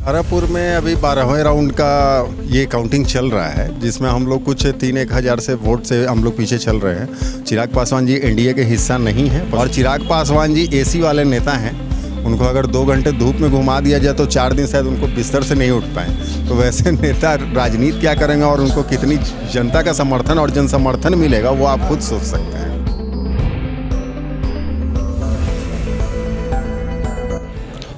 तारापुर में अभी 12वें राउंड का ये काउंटिंग चल रहा है, जिसमें हम लोग कुछ 3-1 से वोट से हम लोग पीछे चल रहे हैं। चिराग पासवान जी एनडीए के हिस्सा नहीं है और चिराग पासवान जी एसी वाले नेता हैं। उनको अगर 2 घंटे धूप में घुमा दिया जाए तो 4 दिन शायद उनको बिस्तर से नहीं उठ पाए। तो वैसे नेता राजनीति क्या करेंगे और उनको कितनी जनता का समर्थन और जन समर्थन मिलेगा वो आप खुद सोच सकते हैं।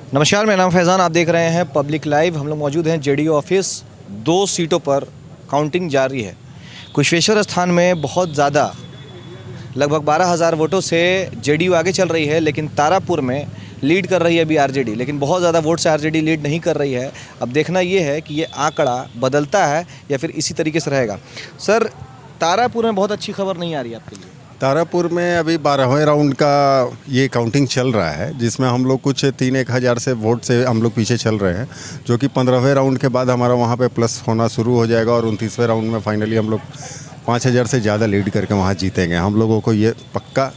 नमस्कार, मेरा नाम फैज़ान, आप देख रहे हैं पब्लिक लाइव। हम लोग मौजूद हैं जेडीयू ऑफिस। 2 सीटों पर काउंटिंग जारी है। कुशेश्वर स्थान में बहुत ज़्यादा लगभग 12,000 वोटों से जेडीयू आगे चल रही है, लेकिन तारापुर में लीड कर रही है अभी आरजेडी, लेकिन बहुत ज़्यादा वोट से आरजेडी लीड नहीं कर रही है। अब देखना ये है कि ये आंकड़ा बदलता है या फिर इसी तरीके से रहेगा। सर, तारापुर में बहुत अच्छी खबर नहीं आ रही है आपके लिए? तारापुर में अभी 12वें राउंड का ये काउंटिंग चल रहा है, जिसमें हम लोग कुछ 3-1 से वोट से हम लोग पीछे चल रहे हैं, जो कि 15वें राउंड के बाद हमारा वहाँ पे प्लस होना शुरू हो जाएगा और 29वें राउंड में फाइनली हम लोग 5,000 से ज़्यादा लीड करके वहाँ जीतेंगे। हम लोगों को ये पक्का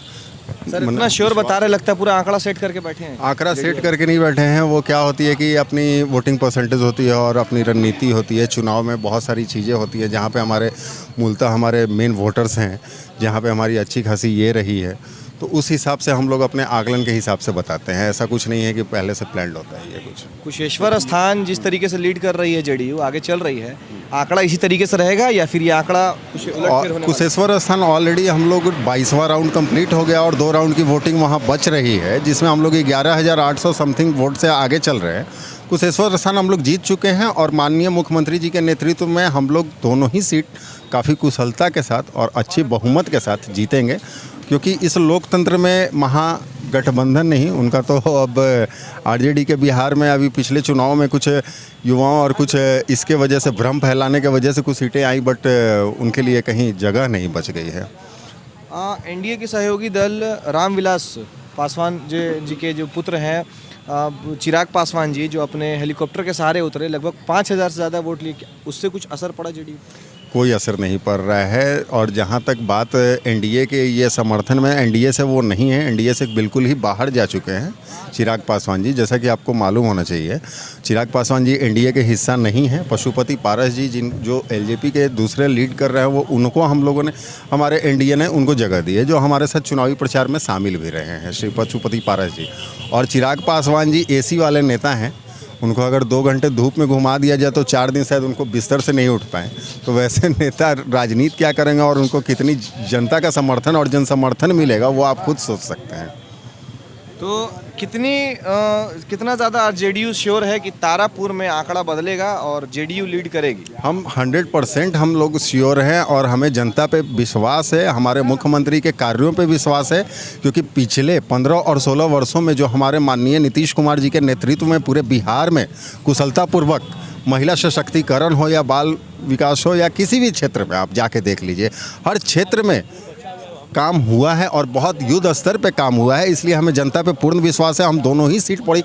सर इतना श्योर बता रहे, लगता है पूरा आंकड़ा सेट करके बैठे हैं। आंकड़ा सेट करके नहीं बैठे हैं। वो क्या होती है कि अपनी वोटिंग परसेंटेज होती है और अपनी रणनीति होती है। चुनाव में बहुत सारी चीज़ें होती है जहाँ पे हमारे मूलतः हमारे मेन वोटर्स हैं, जहाँ पे हमारी अच्छी खासी ये रही है, तो उस हिसाब से हम लोग अपने आकलन के हिसाब से बताते हैं। ऐसा कुछ नहीं है कि पहले से प्लान्ड होता है ये कुछ। कुशेश्वर स्थान जिस तरीके से लीड कर रही है जेडीयू, आगे चल रही है, आंकड़ा इसी तरीके से रहेगा या फिर ये आंकड़ा कुछ उलटफेर होने? कुशेश्वर स्थान ऑलरेडी हम लोग 22वां राउंड कंप्लीट हो गया और 2 राउंड की वोटिंग वहाँ बच रही है, जिसमें हम लोग 11,800 समथिंग वोट से आगे चल रहे हैं। कुशेश्वर स्थान हम लोग जीत चुके हैं और माननीय मुख्यमंत्री जी के नेतृत्व में हम लोग दोनों ही सीट काफ़ी कुशलता के साथ और अच्छी बहुमत के साथ जीतेंगे, क्योंकि इस लोकतंत्र में महागठबंधन नहीं, उनका तो अब आरजेडी के बिहार में अभी पिछले चुनाव में कुछ युवाओं और कुछ इसके वजह से भ्रम फैलाने के वजह से कुछ सीटें आई, बट उनके लिए कहीं जगह नहीं बच गई है। एनडीए के सहयोगी दल रामविलास पासवान जी के जो पुत्र हैं चिराग पासवान जी, जो अपने हेलीकॉप्टर के सहारे उतरे, लगभग 5,000 से ज़्यादा वोट लिए, उससे कुछ असर पड़ा जेडीयू? कोई असर नहीं पड़ रहा है। और जहाँ तक बात एनडीए के ये समर्थन में, एनडीए से वो नहीं है, एनडीए से बिल्कुल ही बाहर जा चुके हैं चिराग पासवान जी। जैसा कि आपको मालूम होना चाहिए, चिराग पासवान जी एनडीए के हिस्सा नहीं है। पशुपति पारस जी जो एलजेपी के दूसरे लीड कर रहे हैं, वो उनको हम लोगों ने, हमारे एनडीए ने उनको जगह दी है, जो हमारे साथ चुनावी प्रचार में शामिल भी रहे हैं, श्री पशुपति पारस जी। और चिराग पासवान जी एसी वाले नेता हैं। उनको अगर 2 घंटे धूप में घुमा दिया जाए तो 4 दिन शायद उनको बिस्तर से नहीं उठ पाए। तो वैसे नेता राजनीति क्या करेंगे और उनको कितनी जनता का समर्थन और जन समर्थन मिलेगा वो आप खुद सोच सकते हैं। तो कितना ज़्यादा जेडीयू श्योर है कि तारापुर में आंकड़ा बदलेगा और जेडीयू लीड करेगी? हम 100% हम लोग श्योर हैं और हमें जनता पे विश्वास है, हमारे मुख्यमंत्री के कार्यों पे विश्वास है, क्योंकि पिछले 15 और 16 वर्षों में जो हमारे माननीय नीतीश कुमार जी के नेतृत्व में पूरे बिहार में कुशलतापूर्वक महिला सशक्तिकरण हो या बाल विकास हो या किसी भी क्षेत्र में आप जाके देख लीजिए, हर क्षेत्र में काम हुआ है और बहुत युद्ध स्तर पे काम हुआ है। इसलिए हमें जनता पे पूर्ण विश्वास है। हम दोनों ही सीट बड़ी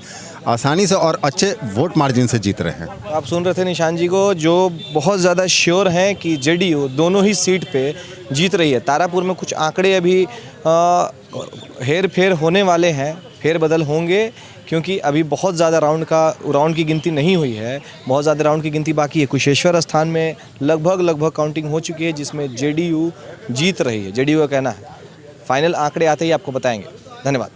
आसानी से और अच्छे वोट मार्जिन से जीत रहे हैं। आप सुन रहे थे निशान जी को, जो बहुत ज़्यादा श्योर हैं कि जेडीयू दोनों ही सीट पे जीत रही है। तारापुर में कुछ आंकड़े अभी हेर फेर होने वाले हैं, फेर बदल होंगे, क्योंकि अभी बहुत ज़्यादा राउंड की गिनती नहीं हुई है, बहुत ज़्यादा राउंड की गिनती बाकी है। कुशेश्वर स्थान में लगभग काउंटिंग हो चुकी है, जिसमें जेडीयू जीत रही है, जेडीयू का कहना है। फाइनल आंकड़े आते ही आपको बताएंगे। धन्यवाद।